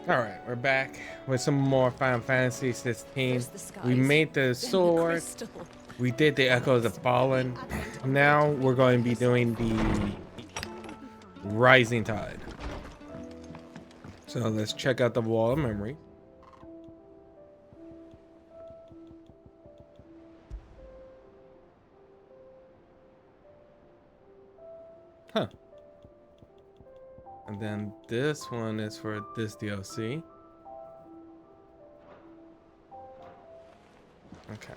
All right, we're back with some more Final Fantasy 16. First the skies, We made the then sword. crystal. We did the Echoes of Fallen. Now we're going to be doing the Rising Tide. So let's check out the Wall of Memory. Huh. And then this one is for this DLC. Okay.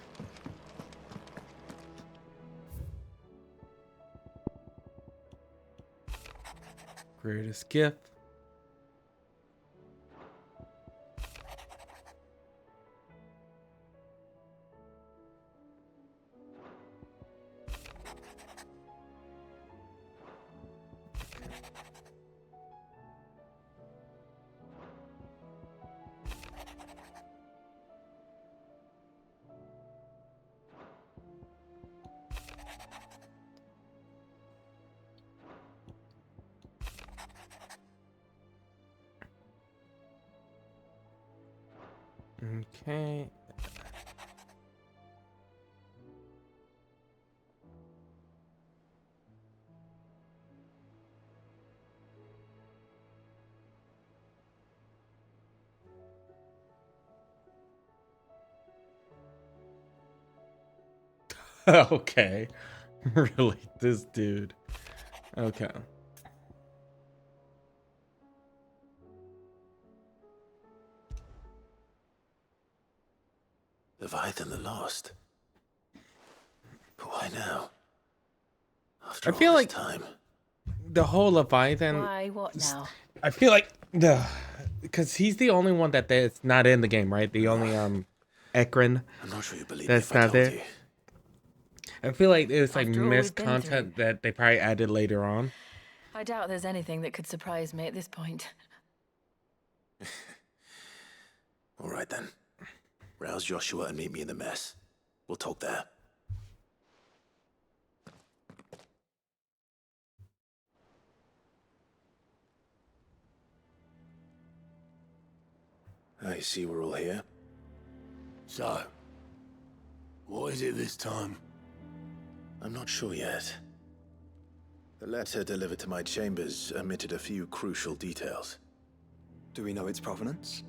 Greatest gift. Okay. Okay. Really, this dude. Okay. Leviathan the Lost. But why now? After I all feel this like time. the whole Leviathan. Why, what now? I feel like because he's the only one that's not in the game, right? The only Ekron I'm not sure you believe me that's if I not told there. you. I feel like it was like After all missed we've been content that they probably added later on. I doubt there's anything that could surprise me at this point. All right then. Rouse Joshua and meet me in the mess. We'll talk there. I see we're all here. So, what is it this time? I'm not sure yet. The letter delivered to my chambers omitted a few crucial details. Do we know its provenance?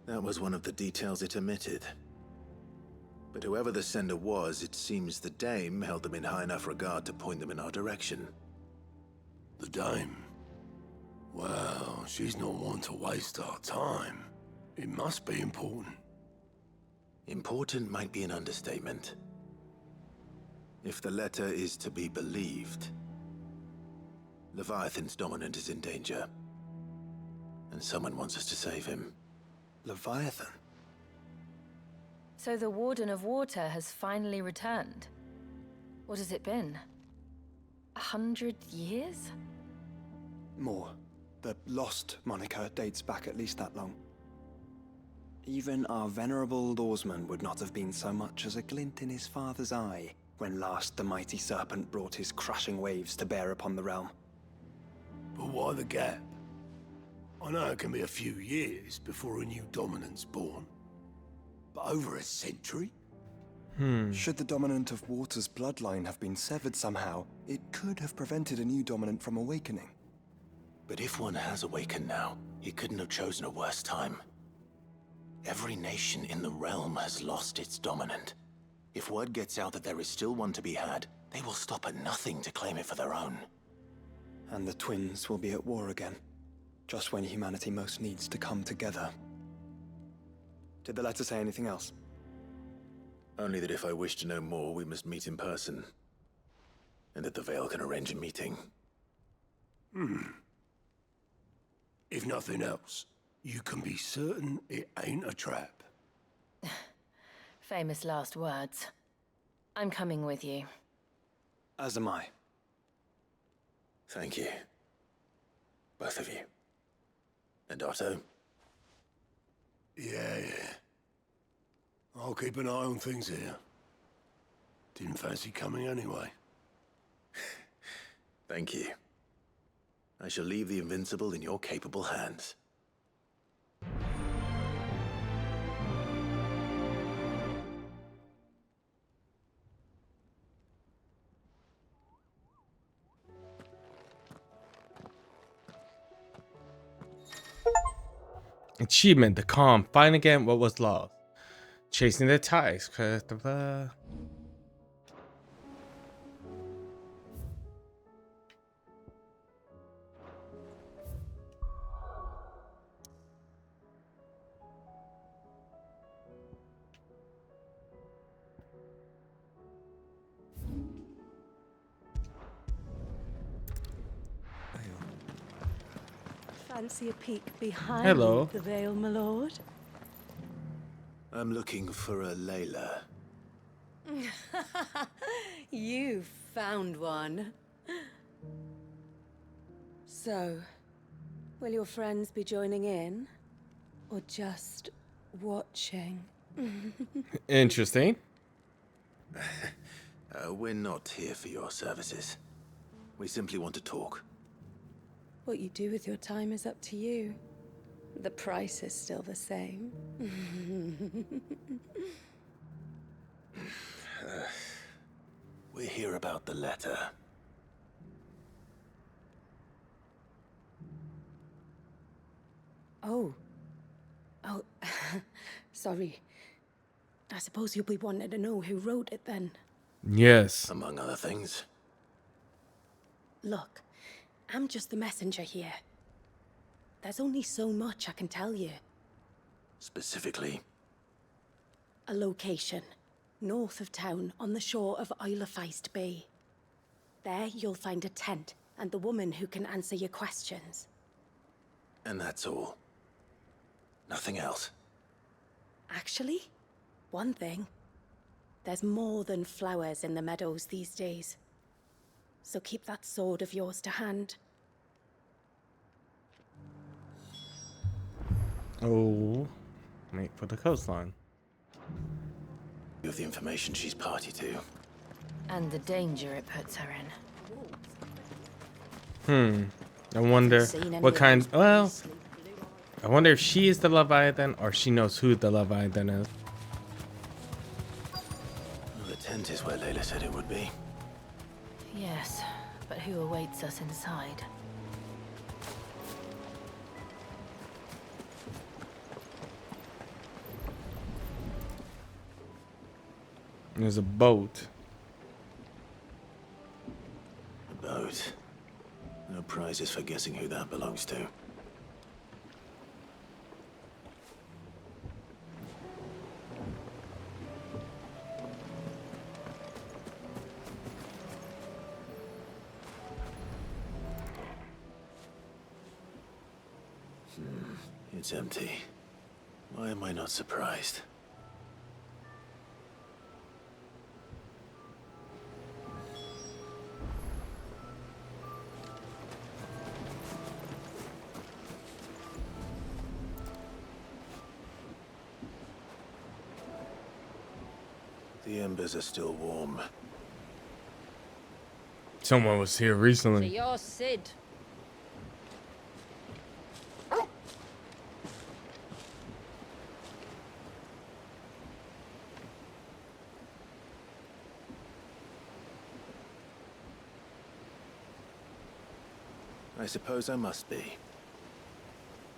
That was one of the details it omitted. But whoever the sender was, it seems the dame held them in high enough regard to point them in our direction. The dame? Well, she's not one to waste our time. It must be important. Important might be an understatement. If the letter is to be believed, Leviathan's dominant is in danger. And someone wants us to save him. Leviathan? So the Warden of Water has finally returned. What has it been? 100 years? More. The Lost moniker dates back at least that long. Even our venerable lawsman would not have been so much as a glint in his father's eye when last the mighty serpent brought his crushing waves to bear upon the realm. But why the gap? I know it can be a few years before a new dominant's born. But over a century? Should the dominant of Water's bloodline have been severed somehow, it could have prevented a new dominant from awakening. But if one has awakened now, he couldn't have chosen a worse time. Every nation in the realm has lost its dominant. If word gets out that there is still one to be had, they will stop at nothing to claim it for their own. And the twins will be at war again, just when humanity most needs to come together. Did the letter say anything else? Only that if I wish to know more, we must meet in person. And that the Veil can arrange a meeting. If nothing else, you can be certain it ain't a trap. Famous last words. I'm coming with you. As am I. Thank you. Both of you. And Otto? Yeah. I'll keep an eye on things here. Didn't fancy coming anyway. Thank you. I shall leave the Invincible in your capable hands. Achievement, the calm, find again what was lost. Chasing the ties. Fancy a peek behind Hello. the veil, my lord? I'm looking for a Layla. You found one. So, will your friends be joining in? Or just watching? Interesting. We're not here for your services. We simply want to talk. What you do with your time is up to you. The price is still the same. We're here about the letter. Oh. Sorry. I suppose you'll be wanting to know who wrote it then. Yes. Among other things. Look, I'm just the messenger here. There's only so much I can tell you. Specifically, A location, north of town, on the shore of Isle of Feist Bay. There you'll find a tent, and the woman who can answer your questions. and that's all. Nothing else. Actually, one thing. There's more than flowers in the meadows these days. So keep that sword of yours to hand. Oh, make for the coastline. Of the information she's party to. And the danger it puts her in. I wonder Seen any what of kind. those Well, beastly blue I wonder if she is the Leviathan or she knows who the Leviathan is. Well, the tent is where Layla said it would be. Yes, but who awaits us inside? There's a boat. A boat. No prizes for guessing who that belongs to. It's empty. Why am I not surprised? The embers are still warm. Someone was here recently. Your Sid. I suppose I must be.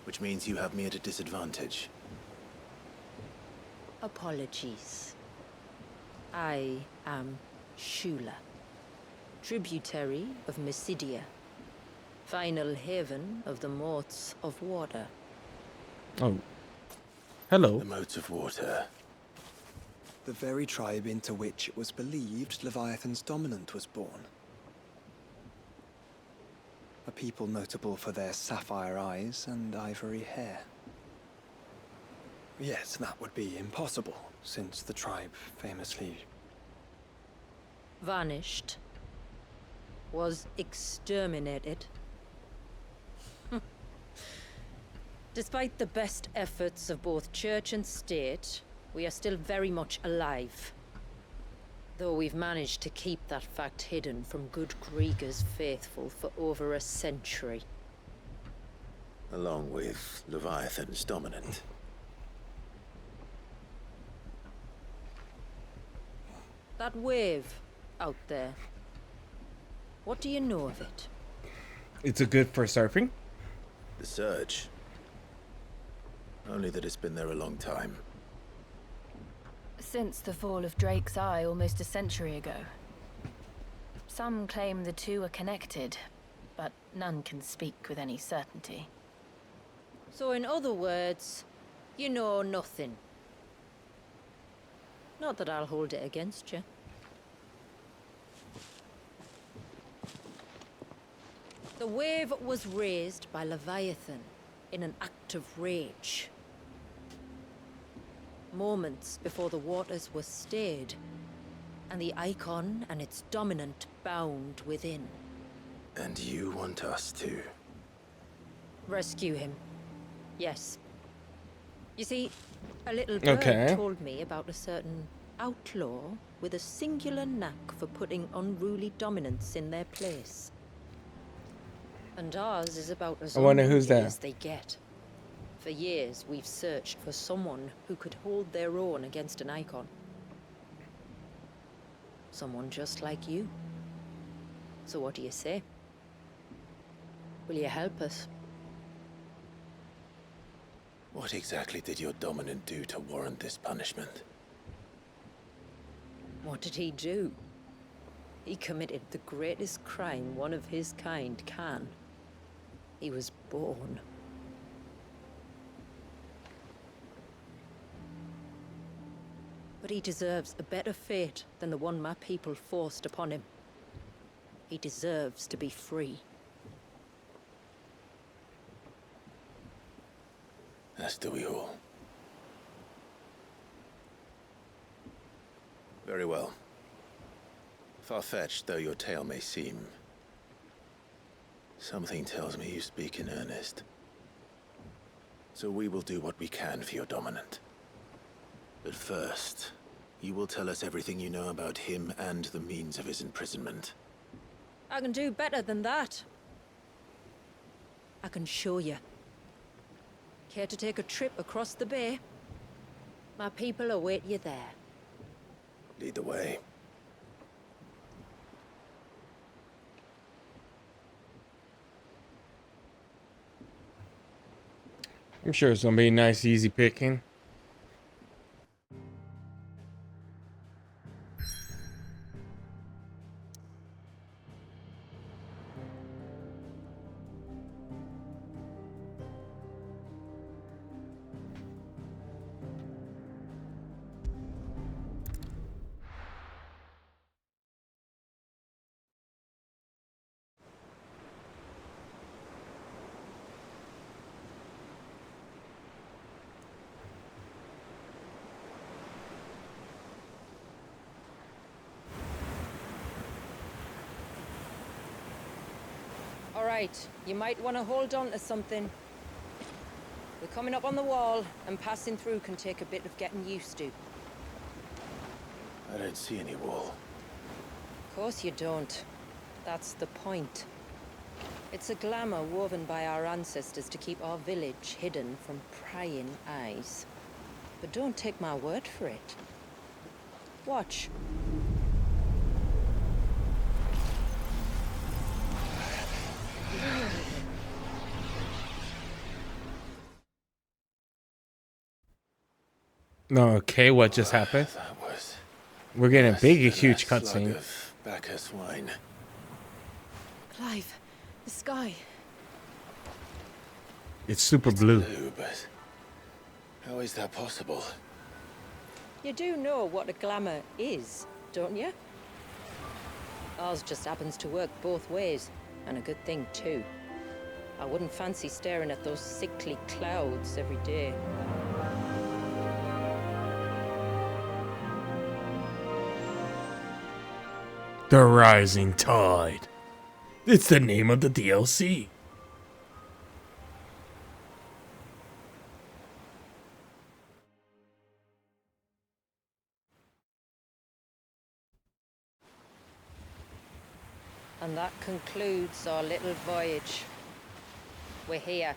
Which means you have me at a disadvantage. Apologies. I am Shula, tributary of Mysidia, final haven of the Moats of Water. Oh, hello. The moats of water. The very tribe into which it was believed Leviathan's dominant was born. A people notable for their sapphire eyes and ivory hair. Yet that would be impossible, since the tribe famously... Vanished. Was exterminated. Despite the best efforts of both church and state, we are still very much alive. Though we've managed to keep that fact hidden from good Grieger's faithful for over a century. Along with Leviathan's dominant. That wave out there. What do you know of it? It's a good for surfing. The surge. Only that it's been there a long time. Since the fall of Drake's Eye almost a century ago. Some claim the two are connected, but none can speak with any certainty. So in other words, you know nothing. Not that I'll hold it against you. The wave was raised by Leviathan in an act of rage. Moments before the waters were stayed, and the icon and its dominant bound within. And you want us to? Rescue him. Yes. You see, a little bird told me about a certain outlaw with a singular knack for putting unruly dominants in their place. And ours is about as unruly as they get. For years, we've searched for someone who could hold their own against an icon. Someone just like you. So what do you say? Will you help us? What exactly did your dominant do to warrant this punishment? What did he do? He committed the greatest crime one of his kind can. He was born. But he deserves a better fate than the one my people forced upon him. He deserves to be free. As do we all. Very well. Far-fetched though your tale may seem, something tells me you speak in earnest. So we will do what we can for your dominant. But first, you will tell us everything you know about him and the means of his imprisonment. I can do better than that. I can show you. Care to take a trip across the bay? My people await you there. Lead the way. I'm sure it's gonna be nice, easy picking. All right, you might want to hold on to something. We're coming up on the wall, and passing through can take a bit of getting used to. I don't see any wall. Of course you don't. That's the point. It's a glamour woven by our ancestors to keep our village hidden from prying eyes. But don't take my word for it. Watch. No, okay, what just happened? That was We're getting a big, less huge than a slug cutscene. of Bacchus wine. Clive, the sky. It's super blue. Blue, but how is that possible? You do know what a glamour is, don't you? Ours just happens to work both ways, and a good thing too. I wouldn't fancy staring at those sickly clouds every day. The Rising Tide. It's the name of the DLC. And that concludes our little voyage. We're here.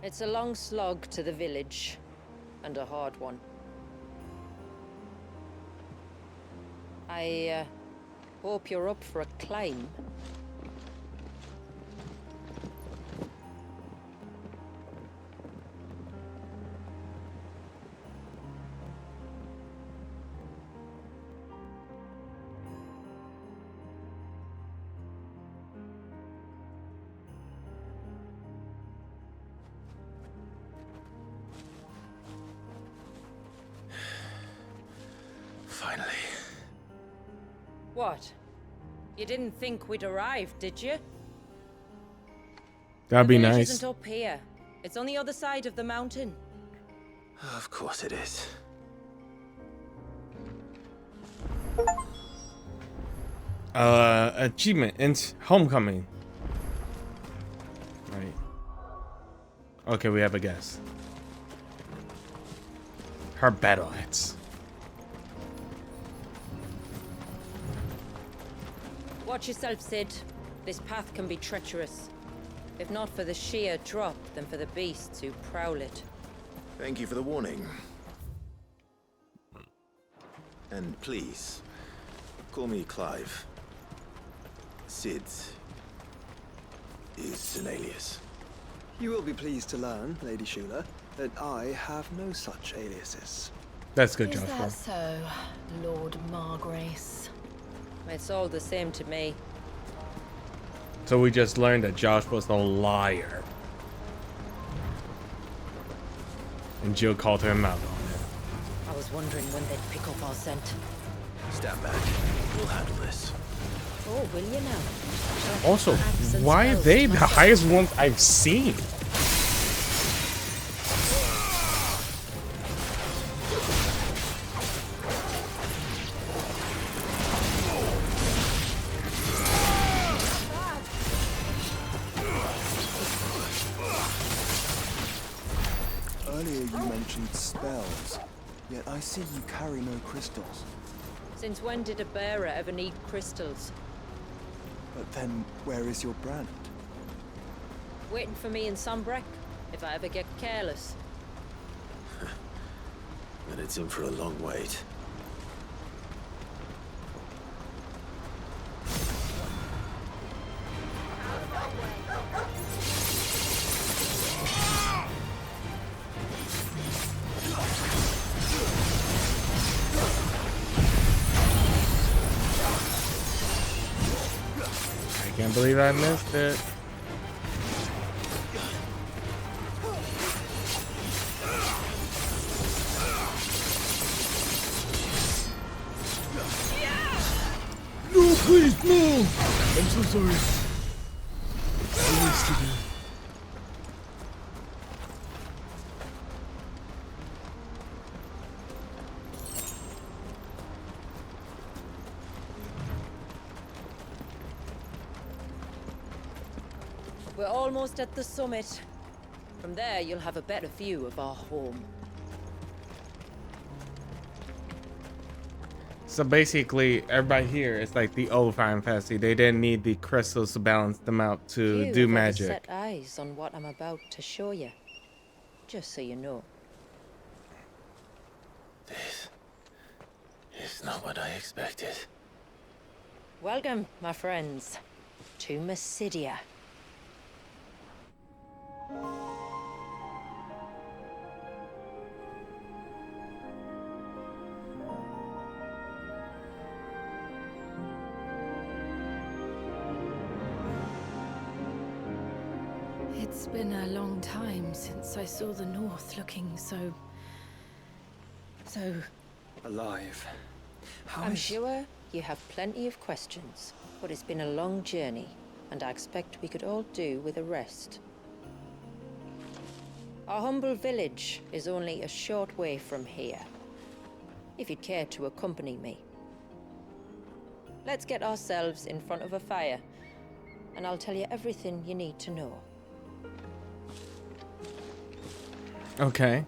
It's a long slog to the village, and a hard one. I hope you're up for a climb. Finally. What? You didn't think we'd arrived, did you? That'd be The village nice. isn't up here. It's on the other side of the mountain. Of course it is. Achievement in homecoming. Right. Okay, we have a guess. Her battle axe. Watch yourself, Sid. This path can be treacherous. If not for the sheer drop, then for the beasts who prowl it. Thank you for the warning. And please, call me Clive. Sid is an alias. You will be pleased to learn, Lady Shula, that I have no such aliases. That's good, Is Joshua. that so, Lord Margrace? It's all the same to me. So we just learned that Josh was a liar. And Jill called him out on it. I was wondering when they'd pick up our scent. Stand back. We'll handle this. Oh, will you now? Also, Axe and why are spells they the myself. highest ones I've seen? Earlier you mentioned spells, yet I see you carry no crystals. Since when did a bearer ever need crystals? But then, where is your brand? Waiting for me in Sunbreck, if I ever get careless. Then it's in for a long wait. I can't believe I missed it. No, please, no! I'm so sorry. What needs to do? We're almost at the summit. From there, you'll have a better view of our home. So basically, everybody here is like the old Final Fantasy. They didn't need the crystals to balance them out to Few do have ever magic. set eyes on what I'm about to show you. Just so you know. This is not what I expected. Welcome, my friends, to Mysidia. It's been a long time since I saw the North looking so Alive. How I'm is- sure you have plenty of questions, but it's been a long journey, and I expect we could all do with a rest. Our humble village is only a short way from here, if you'd care to accompany me. Let's get ourselves in front of a fire, and I'll tell you everything you need to know. Okay.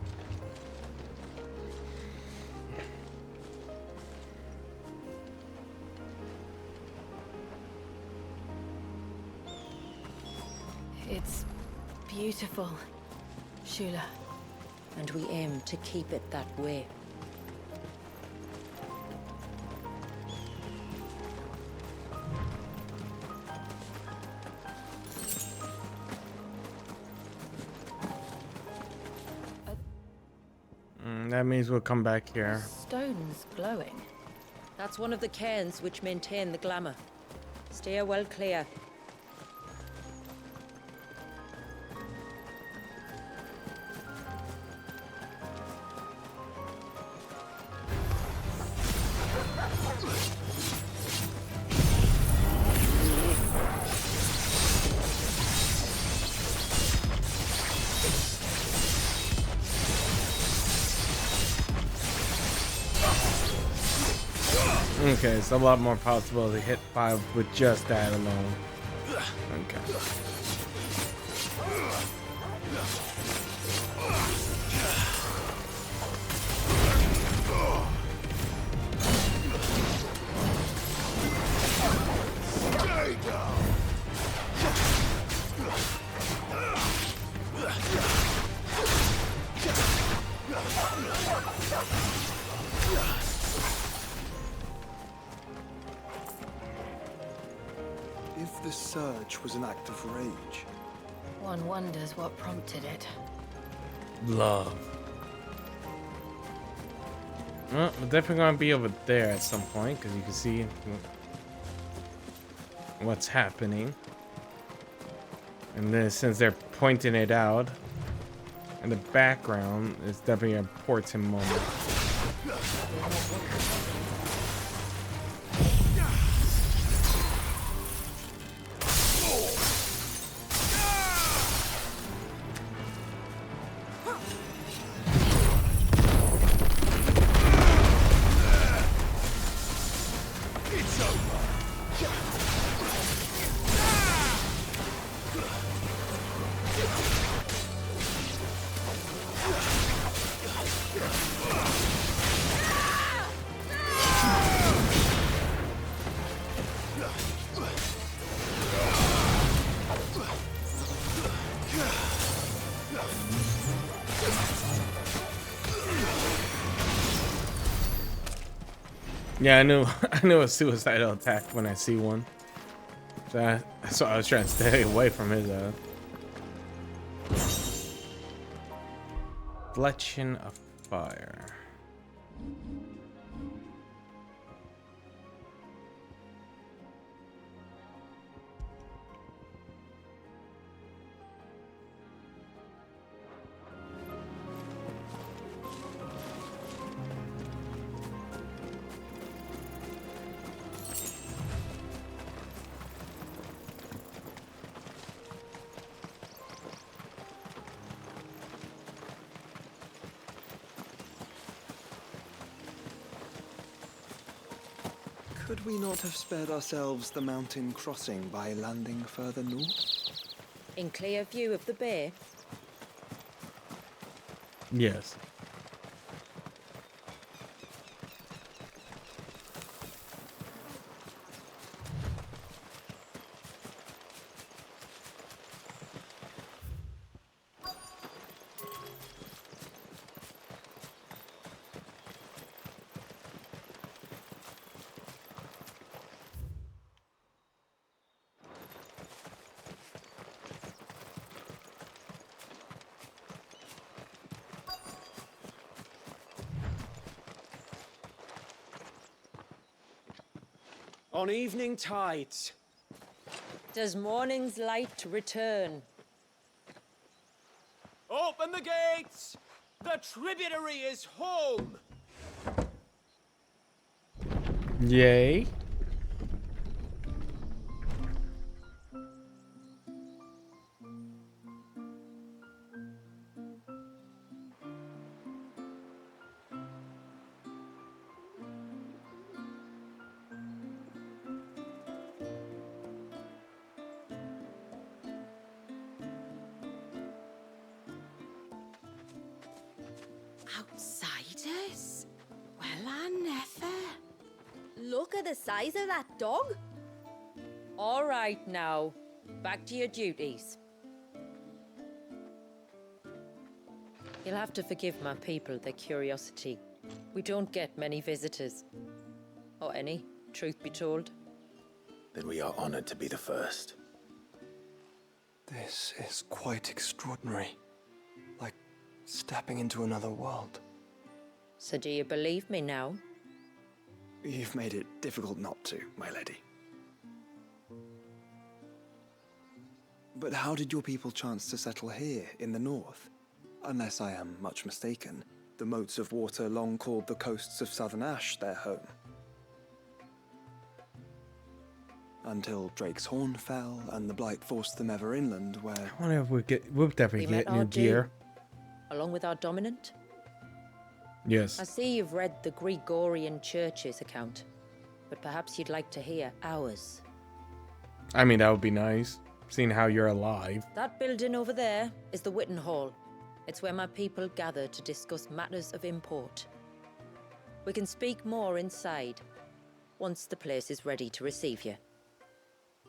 It's beautiful. Shula. And we aim to keep it that way. That means we'll come back here. Stone's glowing. That's one of the cairns which maintain the glamour. Steer well clear. Okay, it's a lot more possible to hit 5 with just that alone. Okay. If the surge was an act of rage, One wonders what prompted it. Love. Well, we're definitely gonna be over there at some point because you can see what's happening. And then since they're pointing it out in the background, it's definitely an important moment. Yeah, I knew a suicidal attack when I see one. So I was trying to stay away from his Fletching of fire. could we not have spared ourselves the mountain crossing by landing further north? In clear view of the bay? Yes. On evening tides. Does morning's light return? Open the gates! The tributary is home! Yay. Outsiders? Well, I never. Look at the size of that dog. All right now, back to your duties. You'll have to forgive my people their curiosity. We don't get many visitors. Or any, truth be told. Then we are honored to be the first. This is quite extraordinary. Like stepping into another world. So do you believe me now? You've made it difficult not to, my lady. But how did your people chance to settle here in the north? Unless I am much mistaken, the moats of water long called the coasts of southern Ash their home. Until Drake's Horn fell and the Blight forced them ever inland, where... I wonder if we'll definitely We met get new our gear. Along with our dominant? Yes. I see you've read the Gregorian Church's account, but perhaps you'd like to hear ours. I mean, that would be nice, seeing how you're alive. That building over there is the Witten Hall. It's where my people gather to discuss matters of import. We can speak more inside, once the place is ready to receive you.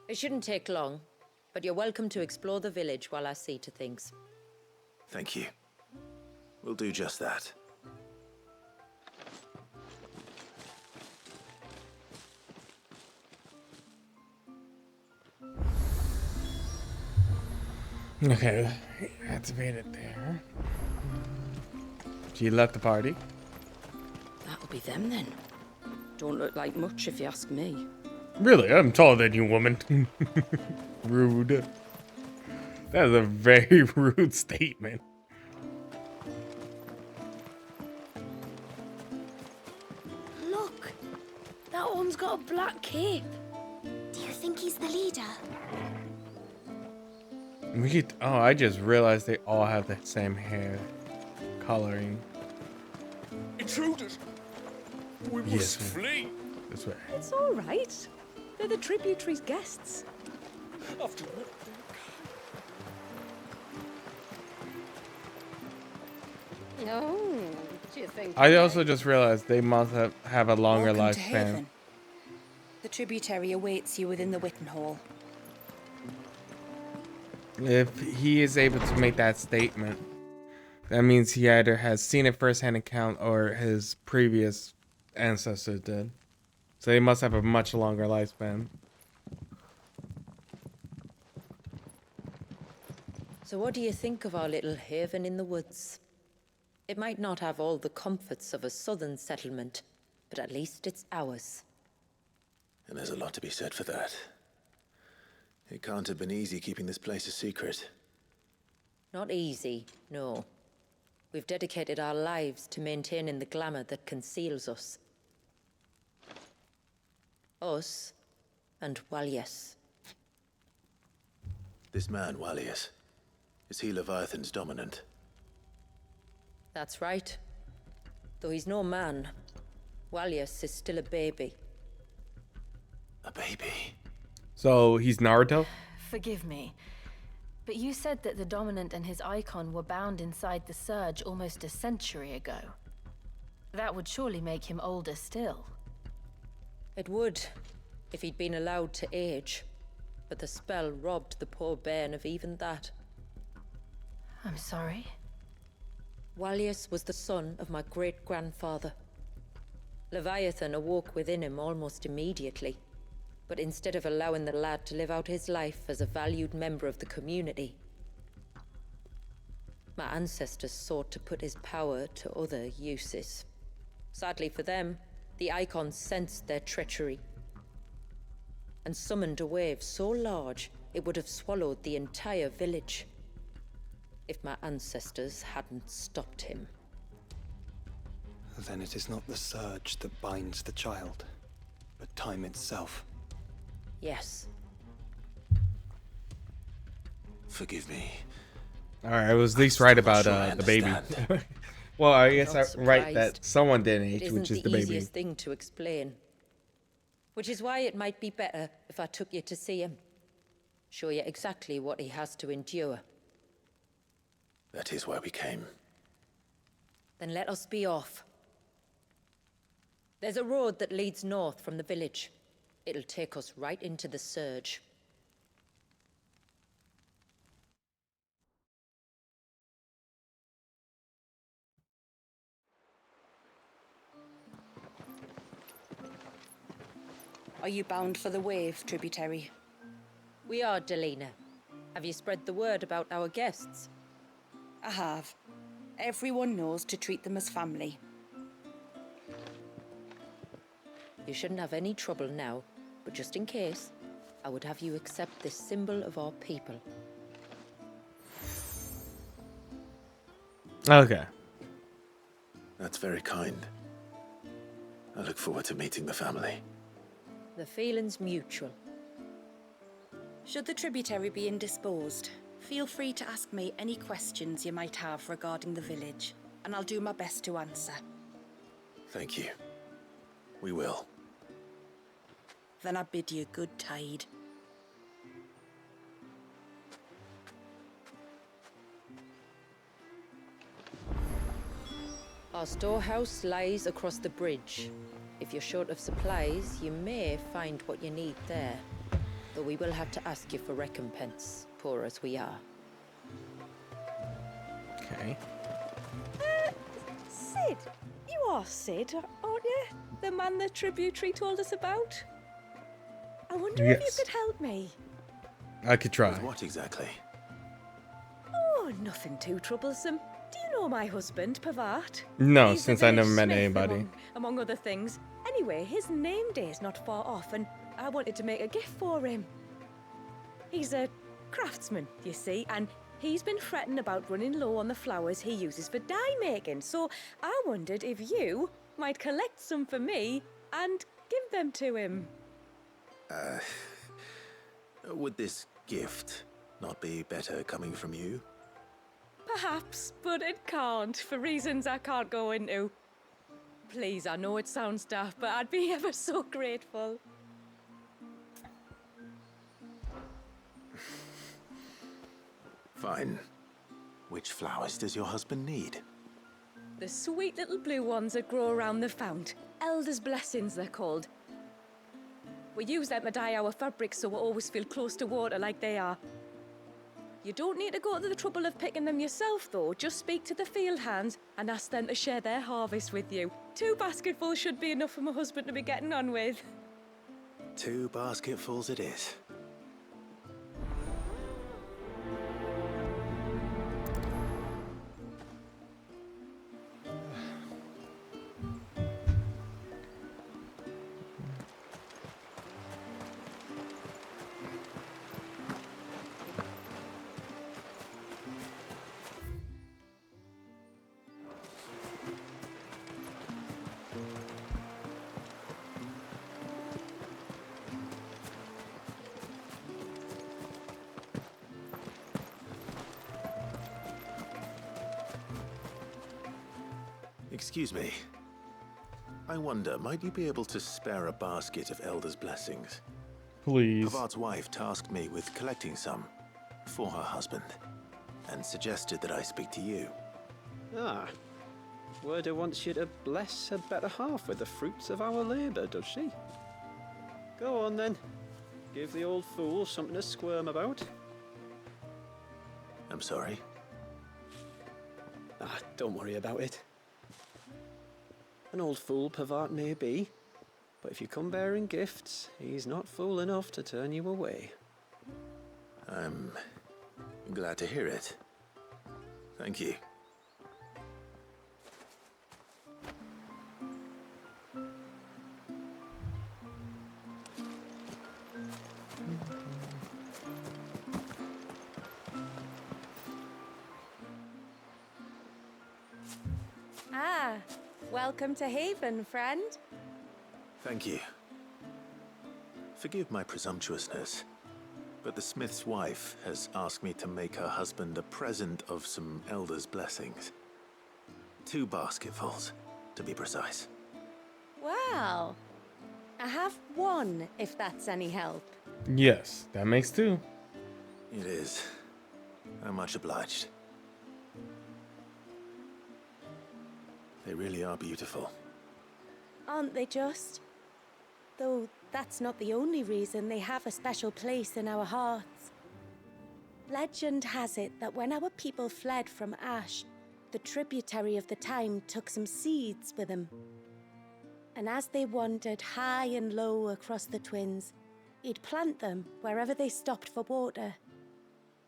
It shouldn't take long, but you're welcome to explore the village while I see to things. Thank you. We'll do just that. Okay, activate it there. She left the party. That'll be them then. Don't look like much if you ask me. Really? I'm taller than you, woman. Rude. That is a very rude statement. Look! That one's got a black cape. Do you think he's the leader? Oh, I just realized they all have the same hair coloring. Intruders! We Yes, must ma'am. flee! This way. It's all right. They're the tributaries' guests. After what? No, do you think? I also just realized they must have a longer Welcome to lifespan. Haven. The tributary awaits you within the Witten Hall. If he is able to make that statement, that means he either has seen a first-hand account or his previous ancestors did. So they must have a much longer lifespan. So what do you think of our little haven in the woods? It might not have all the comforts of a southern settlement, but at least it's ours. And there's a lot to be said for that. It can't have been easy keeping this place a secret. Not easy, no. We've dedicated our lives to maintaining the glamour that conceals us. Us, and Walyas. This man, Walyas, is he Leviathan's dominant? That's right. Though he's no man, Walyas is still a baby. A baby? So he's Naruto? Forgive me, but you said that the Dominant and his icon were bound inside the Surge almost a century ago. That would surely make him older still. It would, if he'd been allowed to age. But the spell robbed the poor bairn of even that. I'm sorry. Walyas was the son of my great-grandfather. Leviathan awoke within him almost immediately. But instead of allowing the lad to live out his life as a valued member of the community, my ancestors sought to put his power to other uses. Sadly for them, the icons sensed their treachery and summoned a wave so large it would have swallowed the entire village if my ancestors hadn't stopped him. Then it is not the surge that binds the child, but time itself. Yes. Forgive me. Alright, I was at least right about the baby. Well, I guess Not I'm right surprised. that someone didn't It age, isn't which is the the baby. easiest thing to explain. Which is why it might be better if I took you to see him. Show you exactly what he has to endure. That is why we came. Then let us be off. There's a road that leads north from the village. It'll take us right into the Surge. Are you bound for the wave, tributary? We are, Delina. Have you spread the word about our guests? I have. Everyone knows to treat them as family. You shouldn't have any trouble now, but just in case, I would have you accept this symbol of our people. Okay. That's very kind. I look forward to meeting the family. The feeling's mutual. Should the tributary be indisposed, feel free to ask me any questions you might have regarding the village, and I'll do my best to answer. Thank you. We will. Then I bid you good tide. Our storehouse lies across the bridge. If you're short of supplies, you may find what you need there. Though we will have to ask you for recompense, poor as we are. Okay. Sid! You are Sid, aren't you? The man the tributary told us about? I wonder if you Yes. could help me. I could try. With what exactly? Oh, nothing too troublesome. Do you know my husband, Pavat? No, He's the since I never village met smith, anybody. Among other things. Anyway, his name day's not far off, and I wanted to make a gift for him. He's a craftsman, you see, and he's been fretting about running low on the flowers he uses for dye making, so I wondered if you might collect some for me and give them to him. Would this gift not be better coming from you? Perhaps, but it can't, for reasons I can't go into. Please, I know it sounds daft, but I'd be ever so grateful. Fine. Which flowers does your husband need? The sweet little blue ones that grow around the fount. Elder's blessings, they're called. We use them to dye our fabrics so we always feel close to water like they are. You don't need to go to the trouble of picking them yourself, though. Just speak to the field hands and ask them to share their harvest with you. 2 basketfuls should be enough for my husband to be getting on with. 2 basketfuls it is. Excuse me. I wonder, might you be able to spare a basket of Elder's blessings? Please. Pavart's wife tasked me with collecting some for her husband and suggested that I speak to you. Ah. Werda wants you to bless her better half with the fruits of our labour, does she? Go on then. Give the old fool something to squirm about. I'm sorry. Ah, don't worry about it. An old fool Pavart may be, but if you come bearing gifts, he's not fool enough to turn you away. I'm glad to hear it. Thank you. Ah, welcome to Haven, friend. Thank you. Forgive my presumptuousness, but the smith's wife has asked me to make her husband a present of some Elder's blessings. 2 basketfuls, to be precise. Well, I have 1, if that's any help. Yes, that makes 2. It is. I'm much obliged. They really are beautiful. Aren't they just? Though that's not the only reason they have a special place in our hearts. Legend has it that when our people fled from Ash, the tributary of the time took some seeds with them. And as they wandered high and low across the twins, he'd plant them wherever they stopped for water.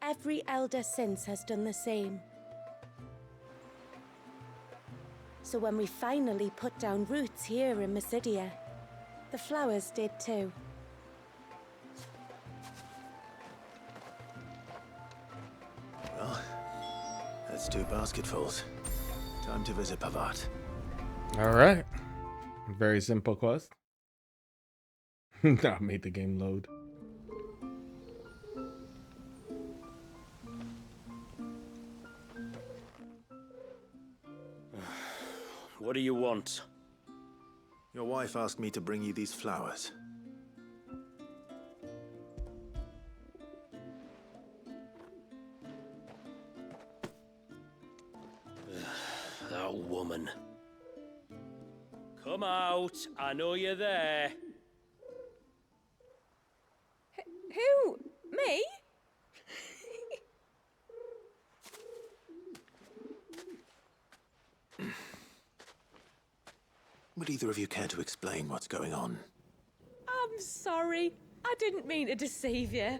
Every elder since has done the same. So when we finally put down roots here in Mysidia, the flowers did too. Well, that's 2 basketfuls. Time to visit Pavat. All right. Very simple quest. I made the game load. What do you want? Your wife asked me to bring you these flowers. That woman. Come out. I know you're there. Who? Me? Would either of you care to explain what's going on? I'm sorry. I didn't mean to deceive you.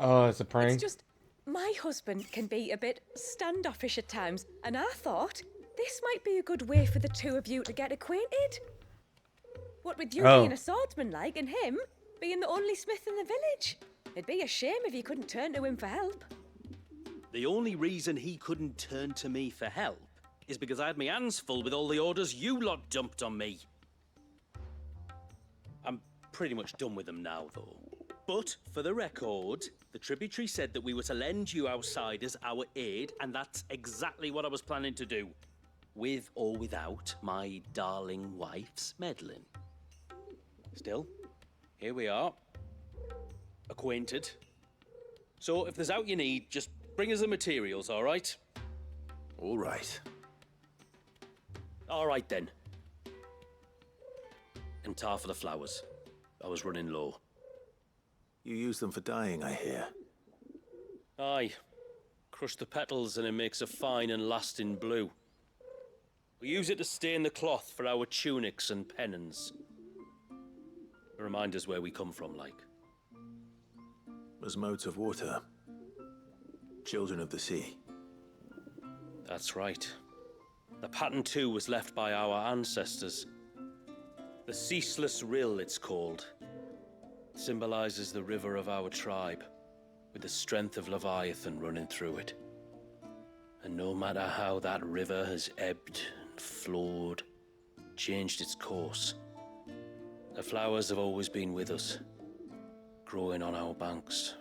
Oh, it's a prank. It's just, my husband can be a bit standoffish at times, and I thought this might be a good way for the two of you to get acquainted. What with you being a swordsman like, and him being the only smith in the village. It'd be a shame if you couldn't turn to him for help. The only reason he couldn't turn to me for help is because I had my hands full with all the orders you lot dumped on me. I'm pretty much done with them now, though. But, for the record, the tributary said that we were to lend you outsiders our aid, and that's exactly what I was planning to do. With or without my darling wife's meddling. Still, here we are. Acquainted. So, if there's out you need, just bring us the materials, all right? All right. All right, then. And tar for the flowers. I was running low. You use them for dyeing, I hear. Aye. Crush the petals and it makes a fine and lasting blue. We use it to stain the cloth for our tunics and pennons. To remind us where we come from, like. As modes of water. Children of the sea. That's right. The pattern, too, was left by our ancestors. The Ceaseless Rill, it's called. It symbolizes the river of our tribe, with the strength of Leviathan running through it. And no matter how that river has ebbed and flowed, changed its course, the flowers have always been with us, growing on our banks.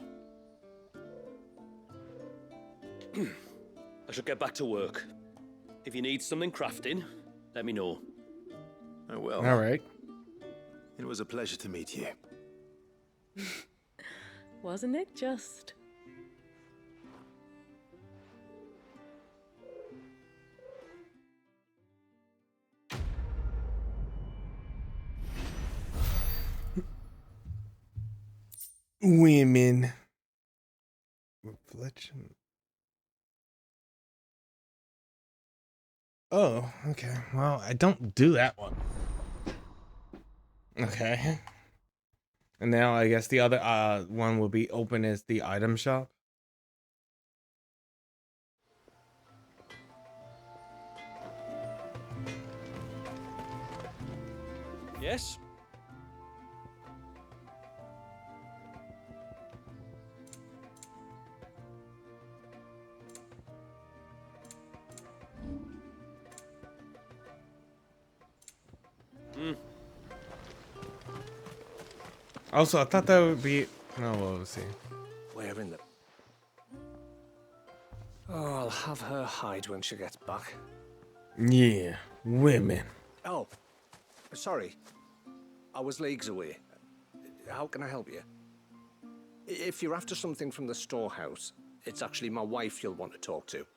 I should get back to work. If you need something crafting, let me know. I will. All right. It was a pleasure to meet you. Wasn't it just? Women. Reflection. Oh, okay. Well, I don't do that one. Okay. And now I guess the other one will be open as the item shop. Yes? Also, I thought that would be... No, we'll see. Where in the... Oh, I'll have her hide when she gets back. Yeah, women. Oh, sorry. I was leagues away. How can I help you? If you're after something from the storehouse, it's actually my wife you'll want to talk to.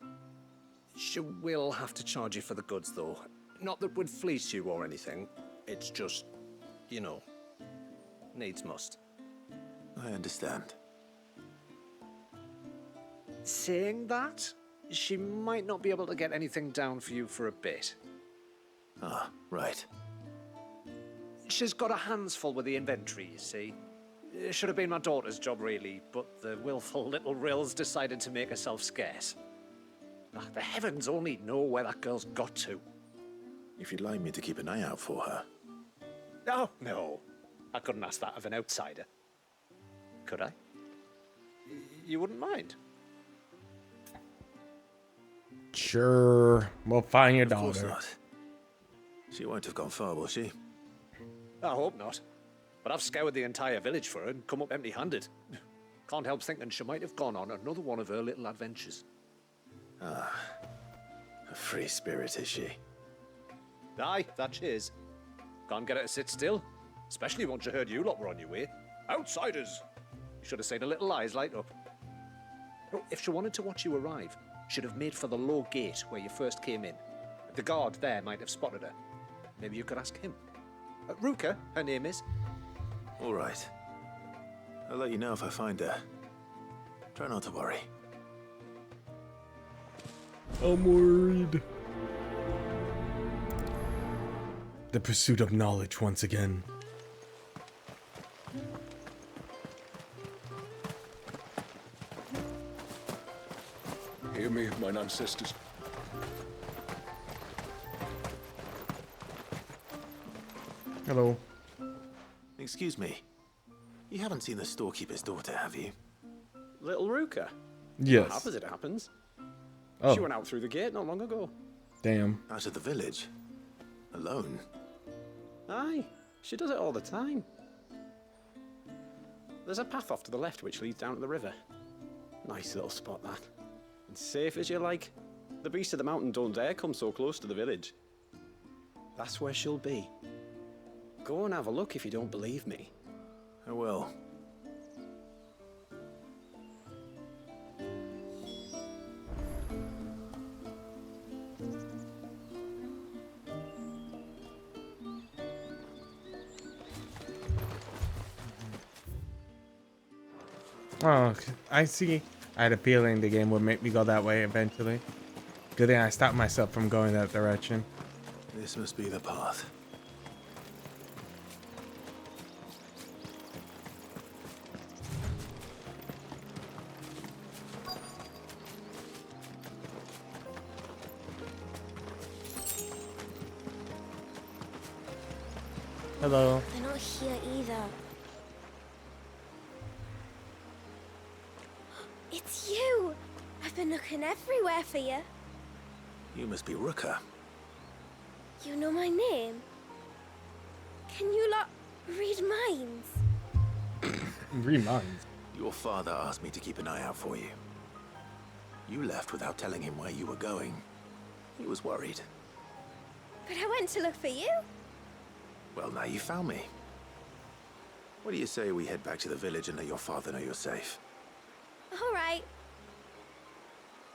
She will have to charge you for the goods, though. Not that we'd fleece you or anything. It's just, you know, needs must. I understand. Saying that, she might not be able to get anything down for you for a bit. Ah, right. She's got her hands full with the inventory, you see. It should have been my daughter's job, really, but the willful little Rill's decided to make herself scarce. Ah, the heavens only know where that girl's got to. If you'd like me to keep an eye out for her. Oh, no. I couldn't ask that of an outsider. Could I? You wouldn't mind? Sure. We'll find your Of course daughter. not. She won't have gone far, will she? I hope not. But I've scoured the entire village for her and come up empty-handed. Can't help thinking she might have gone on another one of her little adventures. Ah. A free spirit, is she? Aye, that she is. Can't get her to sit still. Especially once she heard you lot were on your way. Outsiders! You should have seen her little eyes light up. Oh, if she wanted to watch you arrive, she'd have made for the low gate where you first came in. The guard there might have spotted her. Maybe you could ask him. Ruka, her name is. All right. I'll let you know if I find her. Try not to worry. I'm worried. The pursuit of knowledge once again. Hear me, mine ancestors. Hello. Excuse me. You haven't seen the storekeeper's daughter, have you? Little Ruka? Yes. I have, as it happens. Oh. She went out through the gate not long ago. Damn. Out of the village? Alone? Aye, she does it all the time. There's a path off to the left which leads down to the river. Nice little spot, that. And safe as you like. The beasts of the mountain don't dare come so close to the village. That's where she'll be. Go and have a look if you don't believe me. I will. Oh, I see. I had a feeling the game would make me go that way eventually. Good thing I stopped myself from going that direction. This must be the path. Hello. They're not here either. It's you! I've been looking everywhere for you. You must be Ruka. You know my name? Can you lot read minds? Read minds. Your father asked me to keep an eye out for you. You left without telling him where you were going. He was worried. But I went to look for you. Well, now you found me. What do you say we head back to the village and let your father know you're safe? All right.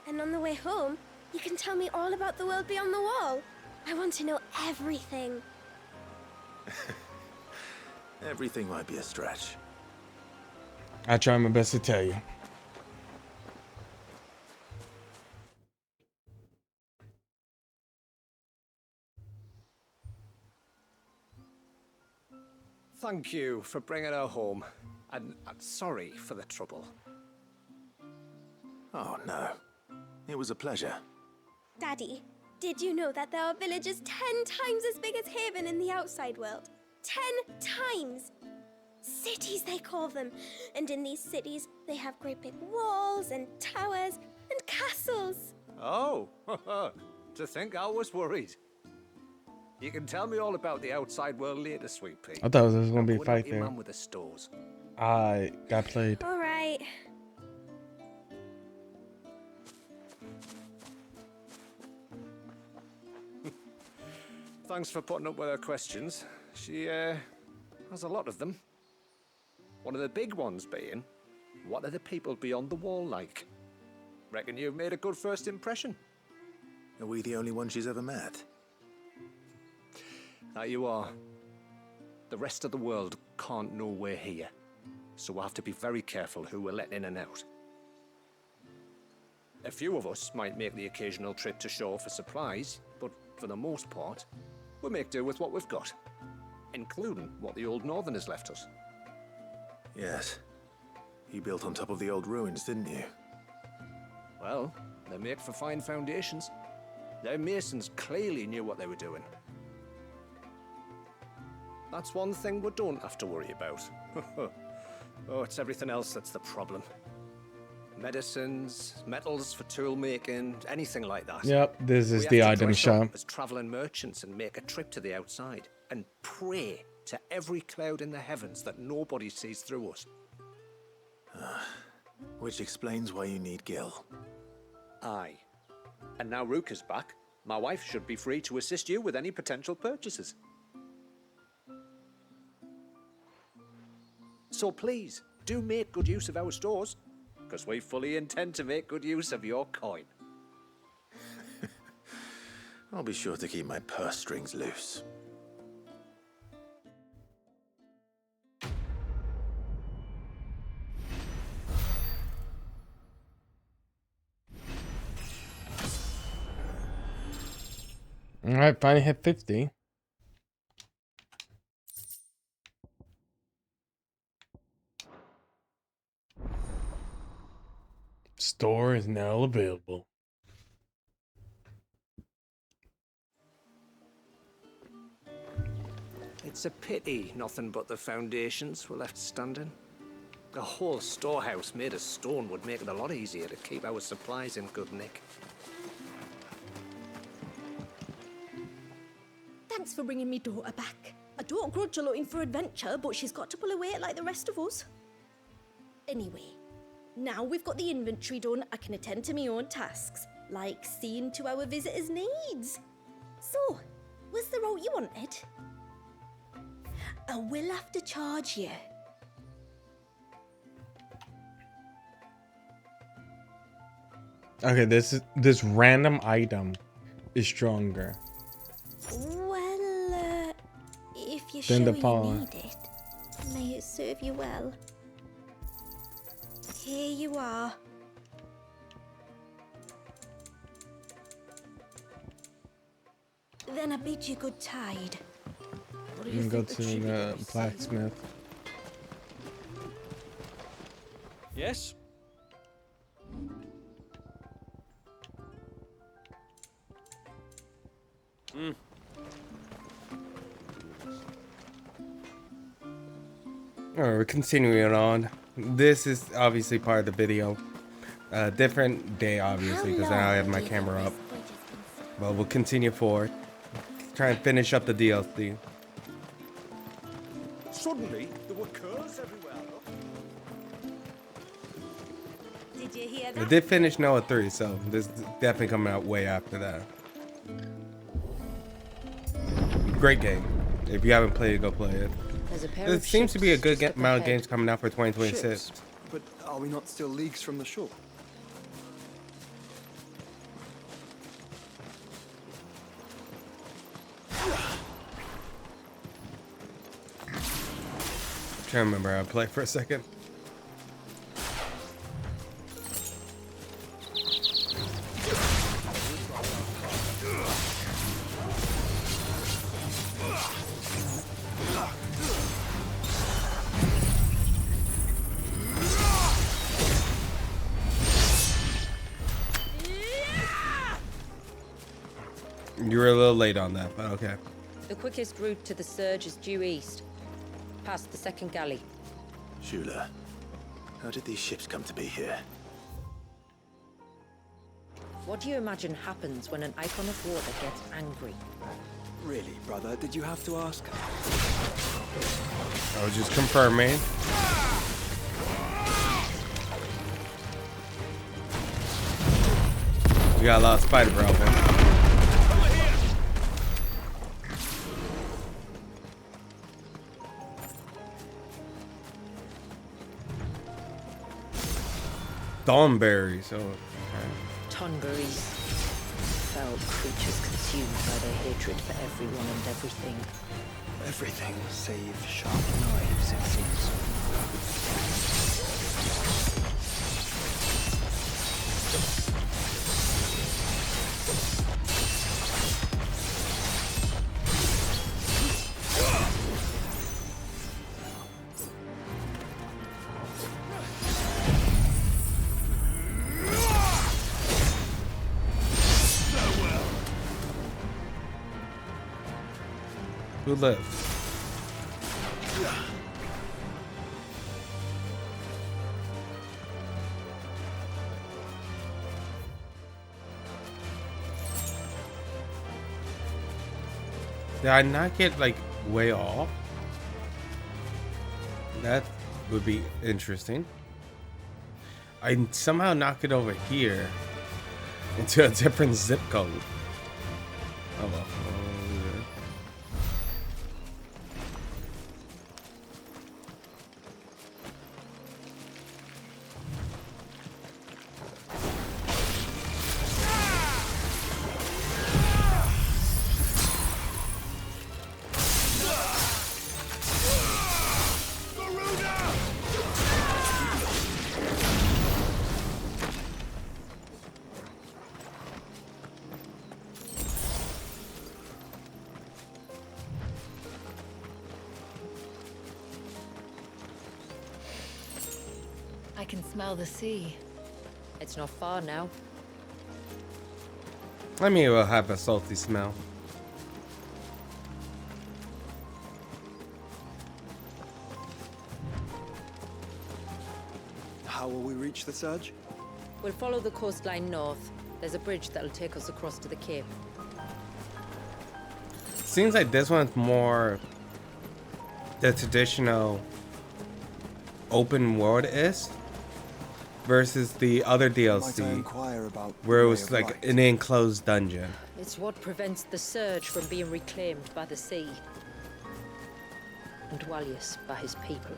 And on the way home, you can tell me all about the world beyond the wall. I want to know everything. Everything might be a stretch. I try my best to tell you. Thank you for bringing her home. And sorry for the trouble. Oh, no. It was a pleasure. Daddy, did you know that there are villages 10 times as big as Haven in the outside world? 10 times! Cities, they call them. And in these cities, they have great big walls and towers and castles. Oh, to think I was worried. You can tell me all about the outside world later, sweet pea. I thought there was gonna be a Now, fight put out your there. man with the stores. I got played. All right. Thanks for putting up with her questions. She, has a lot of them. One of the big ones being, what are the people beyond the wall like? Reckon you've made a good first impression. Are we the only one she's ever met? That you are. The rest of the world can't know we're here, so we'll have to be very careful who we're letting in and out. A few of us might make the occasional trip to shore for supplies, but for the most part, we'll make do with what we've got. including what the old Northerners left us. Yes. You built on top of the old ruins, didn't you? Well, they make for fine foundations. Their masons clearly knew what they were doing. That's one thing we don't have to worry about. Oh, it's everything else that's the problem. Medicines, metals for tool making, anything like that. Yep, this is We the have to item dress up shop. as traveling merchants and make a trip to the outside and pray to every cloud in the heavens that nobody sees through us. Which explains why you need Gil. Aye. And now Rook is back, my wife should be free to assist you with any potential purchases. So please, do make good use of our stores, because we fully intend to make good use of your coin. I'll be sure to keep my purse strings loose. Alright, finally hit 50. Store is now available. It's a pity nothing but the foundations were left standing. A whole storehouse made of stone would make it a lot easier to keep our supplies in good nick. Thanks for bringing me daughter back. I don't grudge her looking for adventure, but she's got to pull her weight like the rest of us. Anyway, now we've got the inventory done, I can attend to my own tasks, like seeing to our visitors' needs. So, was the route you wanted? I will have to charge you. Okay, this random item is stronger. Well, if you're Then sure the you power. need it, may it serve you well. Here you are. Then I bid you good tide. What do You can go think to tribute the will say? blacksmith. Yes? Alright, we're continuing on. This is obviously part of the video. Different day, obviously, because now I have my camera up. But we'll continue forward. Try and finish up the DLC. Suddenly, there were curs everywhere. Did you hear I that? did finish Noah 3, so this is definitely coming out way after that. Great game. If you haven't played it, go play it. There's a pair There of seems to be a ships good just up amount of ahead. games coming out for 2026. Ships? But are we not still leagues from the shore? I'm trying to remember how to play for a second. You were a little late on that, but okay. The quickest route to the surge is due east, past the second galley. Shula, how did these ships come to be here? What do you imagine happens when an icon of water gets angry? Really, brother? Did you have to ask? I was just confirming. We got a lot of spider bro. Thornberry, so okay. Tonberries. Fell creatures consumed by their hatred for everyone and everything. Everything save sharp knives, it seems. Who lives? Did I not get like way off? That would be interesting. I somehow knocked it over here into a different zip code. Oh well. I can smell the sea. It's not far now. I mean, it will have a salty smell. How will we reach the surge? We'll follow the coastline north. There's a bridge that'll take us across to the cape. Seems like this one's more the traditional open world is versus the other DLC where it was like an enclosed dungeon. It's what prevents the surge from being reclaimed by the sea. And Dwalius by his people.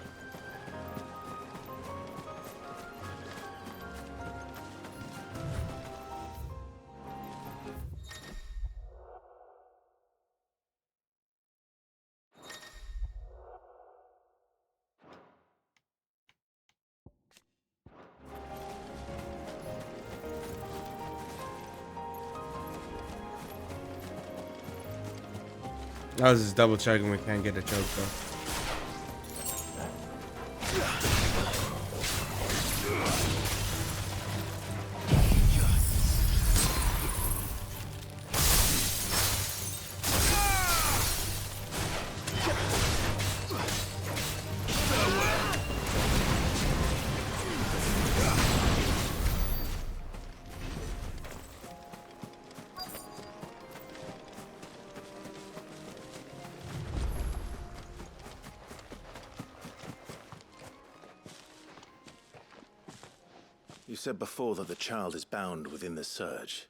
I was just double checking we can't get a choke though. You said before that the child is bound within the surge.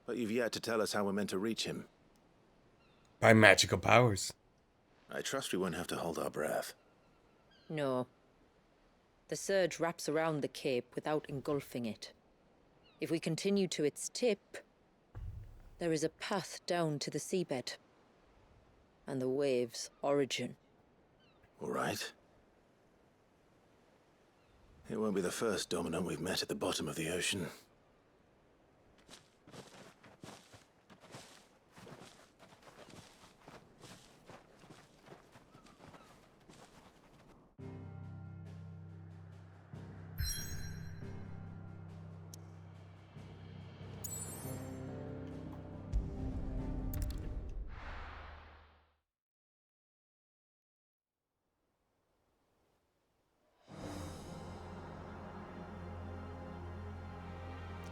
But you've yet to tell us how we're meant to reach him. By magical powers. I trust we won't have to hold our breath. No. The surge wraps around the cape without engulfing it. If we continue to its tip, there is a path down to the seabed. And the wave's origin. All right. It won't be the first dominant we've met at the bottom of the ocean.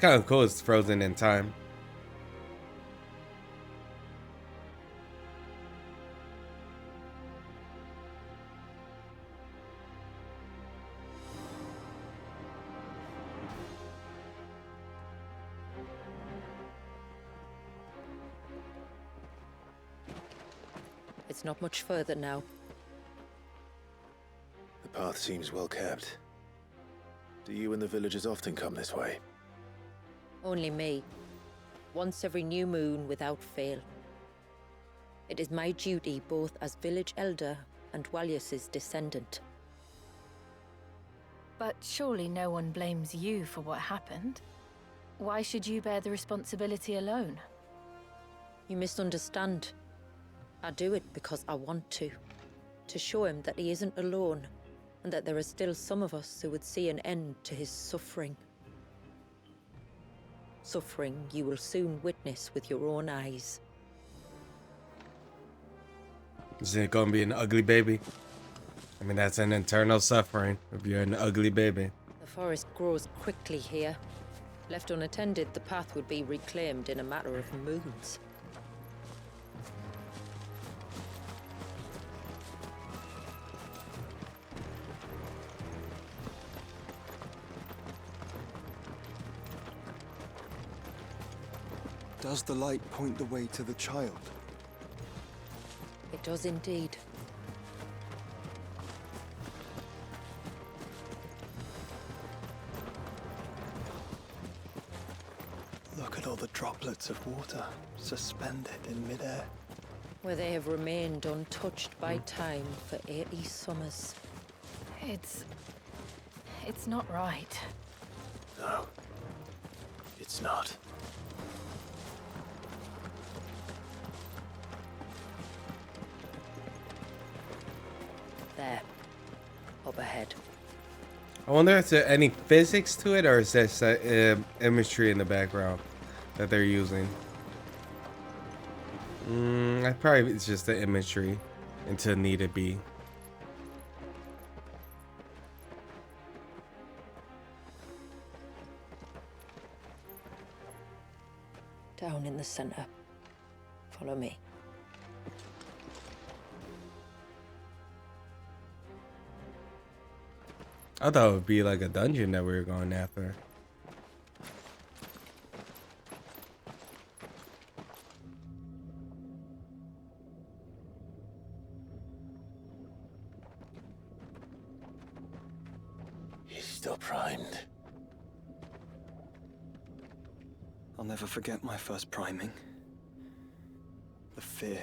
Kind of cool, it's frozen in time. It's not much further now. The path seems well kept. Do you and the villagers often come this way? Only me. Once every new moon without fail. It is my duty both as village elder and Dwalius's descendant. But surely no one blames you for what happened. Why should you bear the responsibility alone? You misunderstand. I do it because I want to. To show him that he isn't alone, and that there are still some of us who would see an end to his suffering. Suffering you will soon witness with your own eyes. Is it gonna be an ugly baby? I mean, that's an internal suffering if you're an ugly baby. The forest grows quickly here. Left unattended, the path would be reclaimed in a matter of moons. Does the light point the way to the child? It does indeed. Look at all the droplets of water suspended in midair. Where they have remained untouched by time for 80 summers. It's not right. No. It's not. There. Up ahead. I wonder if there's any physics to it, or is this imagery in the background that they're using? I probably it's just the imagery until need to be. Down in the center. Follow me. I thought it would be like a dungeon that we were going after. He's still primed. I'll never forget my first priming. The fear.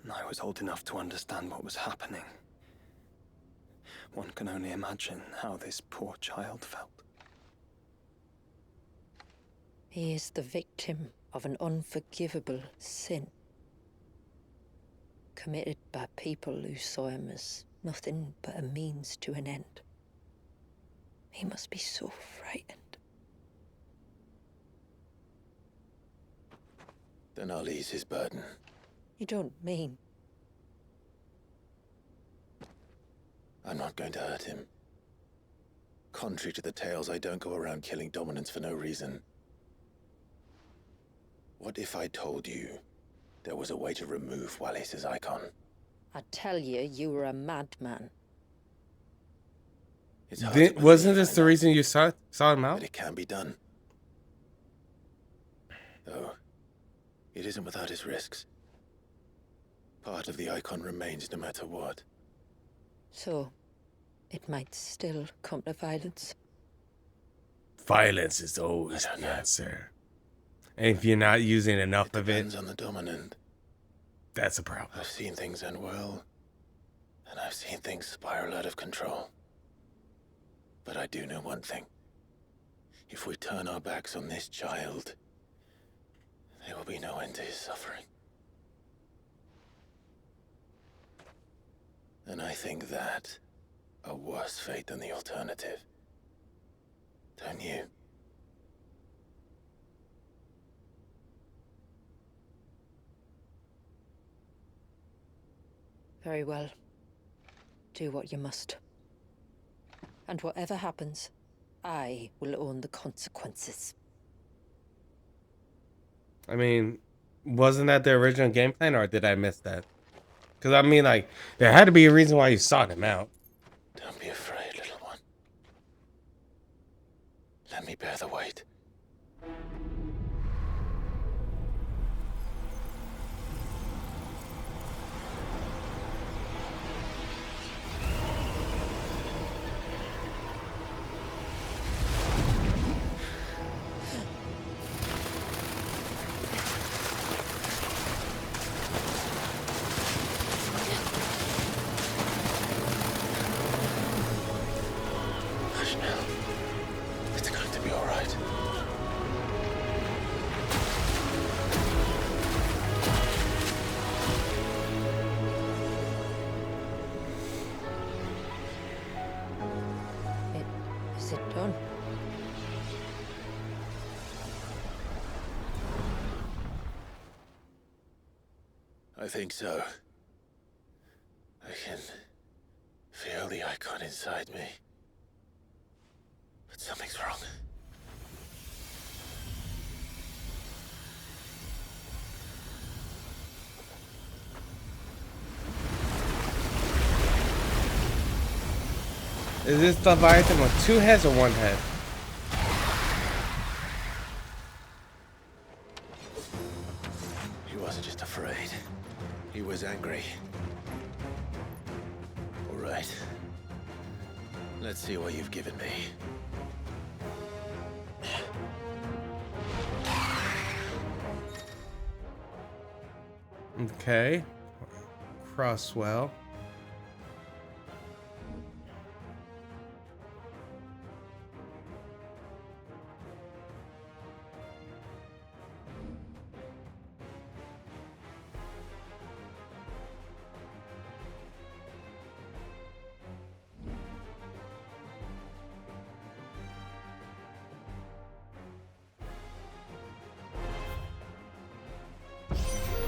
And I was old enough to understand what was happening. One can only imagine how this poor child felt. He is the victim of an unforgivable sin. Committed by people who saw him as nothing but a means to an end. He must be so frightened. Then I'll ease his burden. You don't mean? I'm not going to hurt him. Contrary to the tales, I don't go around killing dominants for no reason. What if I told you there was a way to remove Wallis's icon? I tell you, you were a madman. It's hard to Wasn't believe, this the reason you saw him out? but it can be done. Though, it isn't without its risks. Part of the icon remains no matter what. So, it might still come to violence. Violence is always the answer. And if you're not using enough of it, Depends on the dominant. that's a problem. I've seen things end well, and I've seen things spiral out of control. But I do know one thing. If we turn our backs on this child, there will be no end to his suffering. And I think that a worse fate than the alternative. Don't you? Very well. Do what you must. And whatever happens, I will own the consequences. I mean, wasn't that the original game plan, or did I miss that? Because I mean, like, there had to be a reason why you sought him out. Don't be afraid, little one. Let me bear the weight. I think so. I can feel the icon inside me. But something's wrong. Is this Leviathan with 2 heads or 1 head? He wasn't just afraid. He was angry. All right. Let's see what you've given me. Okay. Crosswell.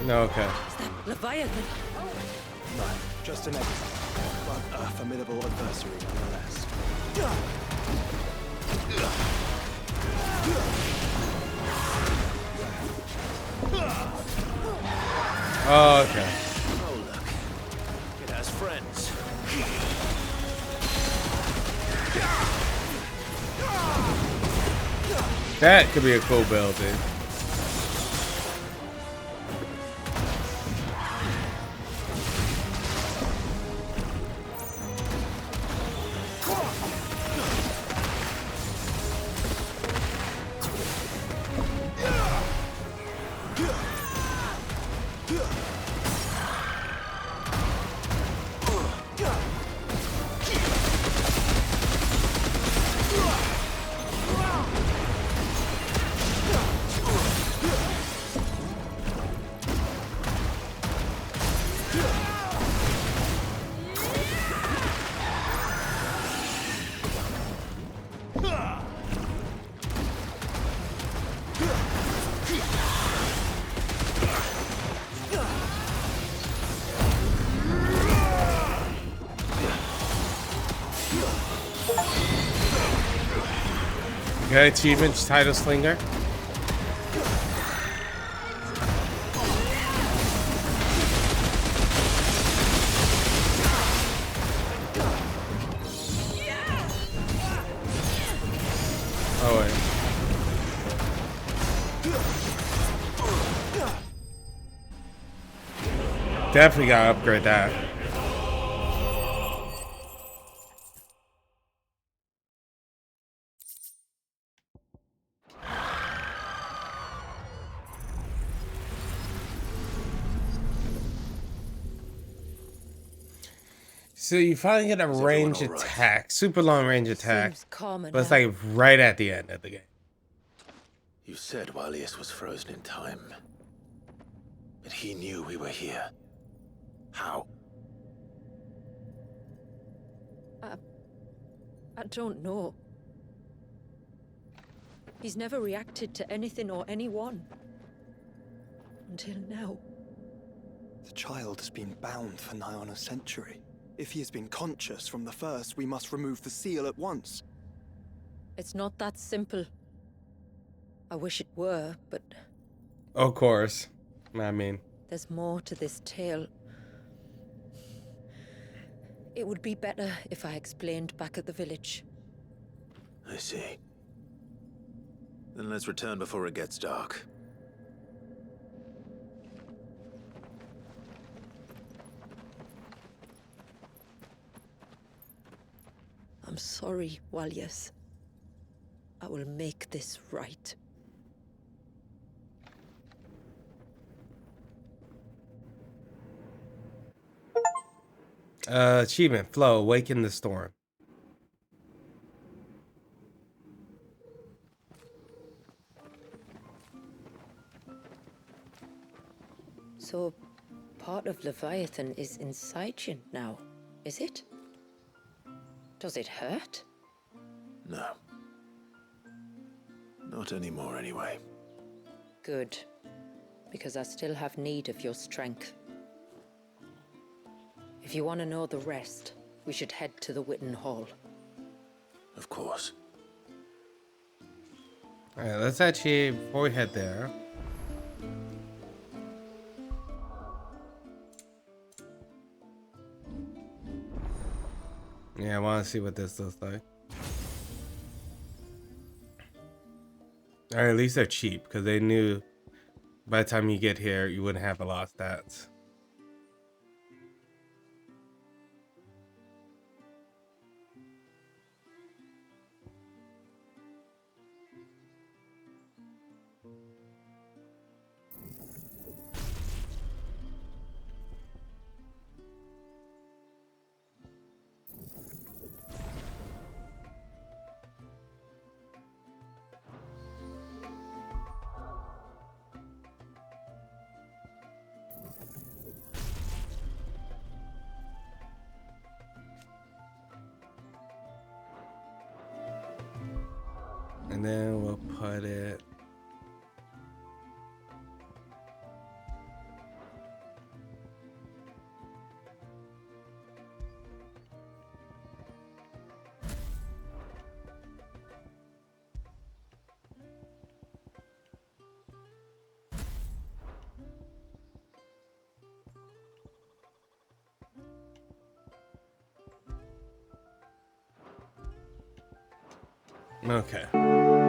No, okay. Is that Leviathan? No, just an exile, but a formidable adversary nonetheless. Oh, okay. Oh, look. It has friends. That could be a cool build, dude. Okay, achievement, title slinger. Oh wait. Definitely gotta upgrade that. So you finally get a range attack, super long range attack, but it's like right at the end of the game. You said Walius was frozen in time. But he knew we were here. How? I don't know. He's never reacted to anything or anyone. Until now. The child has been bound for nigh on a century. If he has been conscious from the first, we must remove the seal at once. It's not that simple. I wish it were, but... Of course. I mean... There's more to this tale. It would be better if I explained back at the village. I see. Then let's return before it gets dark. I'm sorry, Walius. I will make this right. Achievement, Flow, Awaken the Storm. So, part of Leviathan is inside you now, is it? Does it hurt? No. Not anymore, anyway. Good. Because I still have need of your strength. If you want to know the rest, we should head to the Witten Hall. Of course. Alright, let's actually, before we head there, yeah, I want to see what this looks like. Or at least they're cheap, because they knew by the time you get here, you wouldn't have a lot of stats. And then we'll put it. Okay.